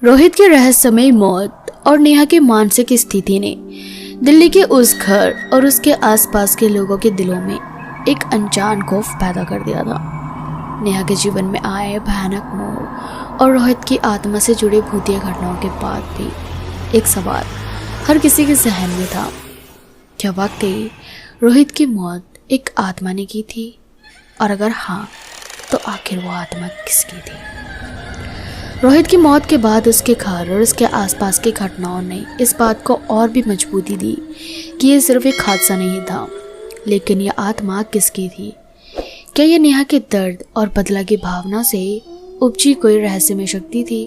रोहित की रहस्यमयी मौत और नेहा की मानसिक स्थिति ने दिल्ली के उस घर और उसके आसपास के लोगों के दिलों में एक अनजान खौफ पैदा कर दिया था। नेहा के जीवन में आए भयानक मोड़ और रोहित की आत्मा से जुड़े भूतिया घटनाओं के बाद भी एक सवाल हर किसी के जहन में था। क्या वाकई रोहित की मौत एक आत्मा ने की थी? और अगर हाँ, तो आखिर वो आत्मा किसकी थी? रोहित की मौत के बाद उसके घर और उसके आसपास की घटनाओं ने इस बात को और भी मजबूती दी कि ये सिर्फ एक हादसा नहीं था, लेकिन यह आत्मा किसकी थी? क्या यह नेहा के दर्द और बदला की भावना से उपजी कोई रहस्यमय शक्ति थी,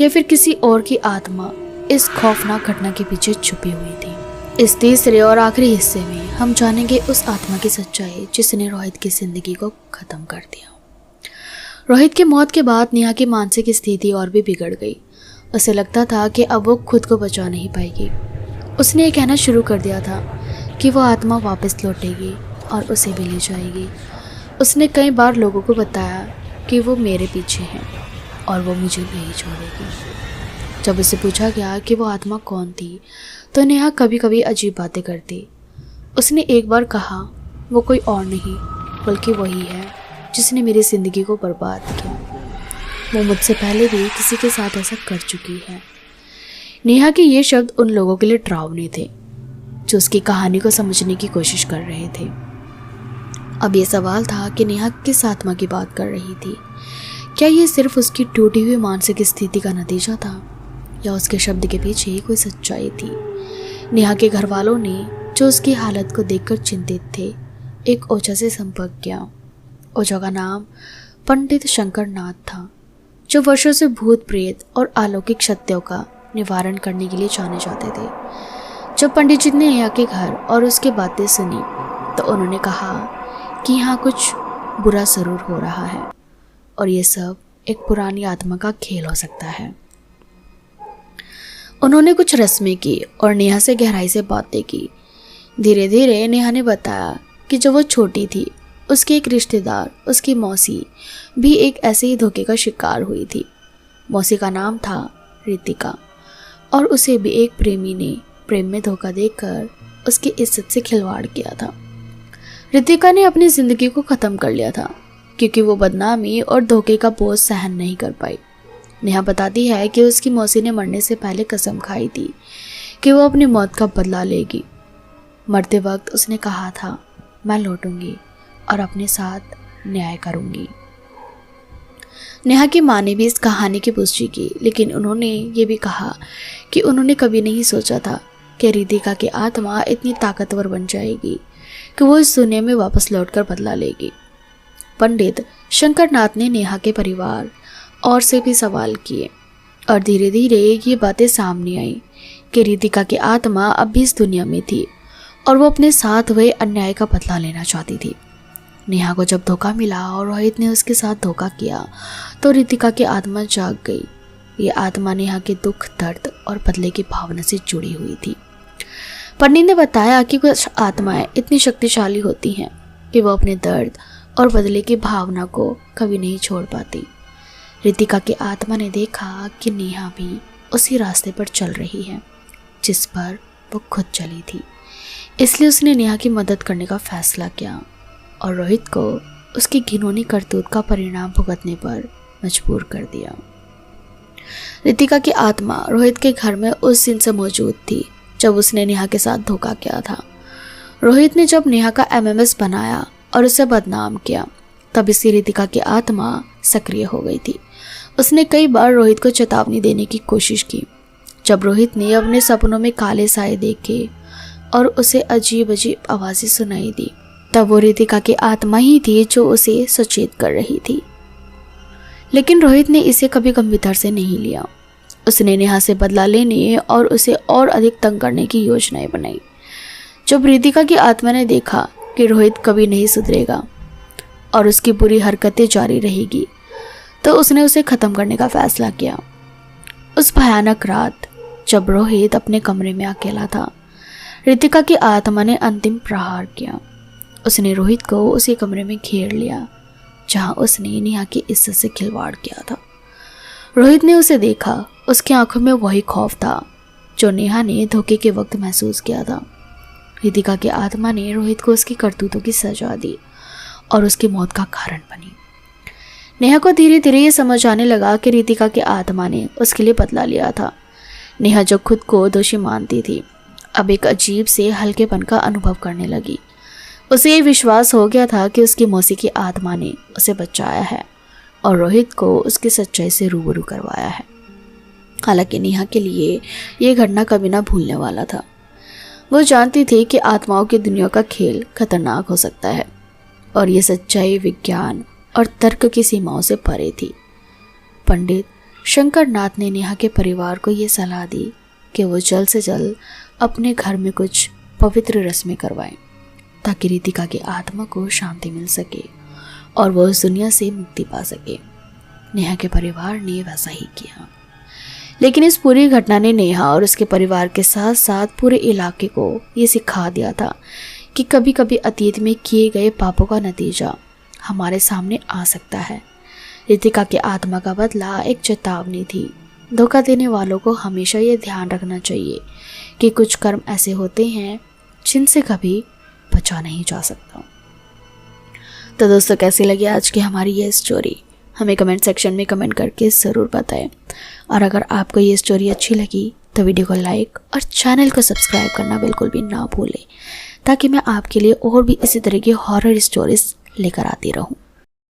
या फिर किसी और की आत्मा इस खौफनाक घटना के पीछे छुपी हुई थी? इस तीसरे और आखिरी हिस्से में हम जानेंगे उस आत्मा की सच्चाई जिसने रोहित की जिंदगी को खत्म कर दिया। रोहित की मौत के बाद नेहा की मानसिक स्थिति और भी बिगड़ गई। उसे लगता था कि अब वो खुद को बचा नहीं पाएगी। उसने ये कहना शुरू कर दिया था कि वो आत्मा वापस लौटेगी और उसे भी ले जाएगी। उसने कई बार लोगों को बताया कि वो मेरे पीछे हैं और वो मुझे नहीं छोड़ेगी। जब उसे पूछा गया कि वो आत्मा कौन थी, तो नेहा कभी कभी अजीब बातें करती। उसने एक बार कहा, वो कोई और नहीं बल्कि वही है जिसने मेरी ज़िंदगी को बर्बाद किया। वो मुझसे पहले भी किसी के साथ ऐसा कर चुकी है। नेहा के ये शब्द उन लोगों के लिए डरावने थे जो उसकी कहानी को समझने की कोशिश कर रहे थे। अब ये सवाल था कि नेहा किस आत्मा की बात कर रही थी। क्या ये सिर्फ उसकी टूटी हुई मानसिक स्थिति का नतीजा था, या उसके शब्द के पीछे कोई सच्चाई थी? नेहा के घर वालों ने, जो उसकी हालत को देखकर चिंतित थे, एक ओझा से संपर्क किया। ओझा का नाम पंडित शंकर नाथ था, जो वर्षों से भूत प्रेत और अलौकिक शक्तियों का निवारण करने के लिए जाने जाते थे। जब पंडित जी ने नेहा के घर और उसके बातें सुनी, तो उन्होंने कहा कि यहाँ कुछ बुरा जरूर हो रहा है और ये सब एक पुरानी आत्मा का खेल हो सकता है। उन्होंने कुछ रस्में की और नेहा से गहराई से बातें की। धीरे धीरे नेहा ने बताया कि जब वो छोटी थी, उसके एक रिश्तेदार, उसकी मौसी, भी एक ऐसे ही धोखे का शिकार हुई थी। मौसी का नाम था रितिका, और उसे भी एक प्रेमी ने प्रेम में धोखा देकर उसकी इज्जत से खिलवाड़ किया था। रितिका ने अपनी ज़िंदगी को ख़त्म कर लिया था क्योंकि वो बदनामी और धोखे का बोझ सहन नहीं कर पाई। नेहा बताती है कि उसकी मौसी ने मरने से पहले कसम खाई थी कि वो अपनी मौत का बदला लेगी। मरते वक्त उसने कहा था, मैं लौटूंगी और अपने साथ न्याय करूंगी। नेहा की माँ ने भी इस कहानी की पुष्टि की, लेकिन उन्होंने ये भी कहा कि उन्होंने कभी नहीं सोचा था कि रितिका की आत्मा इतनी ताकतवर बन जाएगी कि वो इस दुनिया में वापस लौटकर बदला लेगी। पंडित शंकर नाथ ने नेहा के परिवार और से भी सवाल किए, और धीरे धीरे ये बातें सामने आई कि रितिका की आत्मा अब भी इस दुनिया में थी और वो अपने साथ हुए अन्याय का बदला लेना चाहती थी। नेहा को जब धोखा मिला और रोहित ने उसके साथ धोखा किया, तो रितिका की आत्मा जाग गई। ये आत्मा नेहा के दुख, दर्द और बदले की भावना से जुड़ी हुई थी। पंडित ने बताया कि कुछ आत्माएं इतनी शक्तिशाली होती हैं कि वो अपने दर्द और बदले की भावना को कभी नहीं छोड़ पाती। रितिका की आत्मा ने देखा कि नेहा भी उसी रास्ते पर चल रही है जिस पर वो खुद चली थी, इसलिए उसने नेहा की मदद करने का फैसला किया और रोहित को उसकी घिनौनी करतूत का परिणाम भुगतने पर मजबूर कर दिया। रितिका की आत्मा रोहित के घर में उस दिन से मौजूद थी जब उसने नेहा के साथ धोखा किया था। रोहित ने जब नेहा का एमएमएस बनाया और उसे बदनाम किया, तब इसी रितिका की आत्मा सक्रिय हो गई थी। उसने कई बार रोहित को चेतावनी देने की कोशिश की। जब रोहित ने अपने सपनों में काले साए देखे और उसे अजीब अजीब आवाज़ें सुनाई दी, तब वो रितिका की आत्मा ही थी जो उसे सचेत कर रही थी। लेकिन रोहित ने इसे कभी गंभीरता से नहीं लिया। उसने नेहा से बदला लेने और उसे और अधिक तंग करने की योजनाएं बनाई। जब रितिका की आत्मा ने देखा कि रोहित कभी नहीं सुधरेगा और उसकी बुरी हरकतें जारी रहेगी, तो उसने उसे ख़त्म करने का फैसला किया। उस भयानक रात जब रोहित अपने कमरे में अकेला था, रितिका की आत्मा ने अंतिम प्रहार किया। उसने रोहित को उसी कमरे में घेर लिया जहां उसने नेहा की इज्जत से खिलवाड़ किया था। रोहित ने उसे देखा, उसकी आंखों में वही खौफ था जो नेहा ने धोखे के वक्त महसूस किया था। रितिका की आत्मा ने रोहित को उसकी करतूतों की सजा दी और उसकी मौत का कारण बनी। नेहा को धीरे धीरे ये समझ आने लगा कि रितिका की आत्मा ने उसके लिए बदला लिया था। नेहा जो खुद को दोषी मानती थी, अब एक अजीब से हल्केपन का अनुभव करने लगी। उसे ये विश्वास हो गया था कि उसकी मौसी की आत्मा ने उसे बचाया है और रोहित को उसकी सच्चाई से रूबरू करवाया है। हालांकि नेहा के लिए ये घटना कभी ना भूलने वाला था। वो जानती थी कि आत्माओं की दुनिया का खेल खतरनाक हो सकता है और ये सच्चाई विज्ञान और तर्क की सीमाओं से परे थी। पंडित शंकर नाथ ने नेहा के परिवार को ये सलाह दी कि वो जल्द से जल्द अपने घर में कुछ पवित्र रस्में करवाएं ताकि रितिका की आत्मा को शांति मिल सके और वो उस दुनिया से मुक्ति पा सके। नेहा के परिवार ने वैसा ही किया। लेकिन इस पूरी घटना ने नेहा और उसके परिवार के साथ साथ पूरे इलाके को ये सिखा दिया था कि कभी कभी अतीत में किए गए पापों का नतीजा हमारे सामने आ सकता है। रितिका की आत्मा का बदला एक चेतावनी थी। धोखा देने वालों को हमेशा ये ध्यान रखना चाहिए कि कुछ कर्म ऐसे होते हैं जिनसे कभी बचा नहीं जा सकता। तो दोस्तों, कैसी लगी आज की हमारी ये स्टोरी? हमें कमेंट सेक्शन में कमेंट करके ज़रूर बताएं। और अगर आपको ये स्टोरी अच्छी लगी तो वीडियो को लाइक और चैनल को सब्सक्राइब करना बिल्कुल भी ना भूलें, ताकि मैं आपके लिए और भी इसी तरह की हॉरर स्टोरीज लेकर आती रहूं।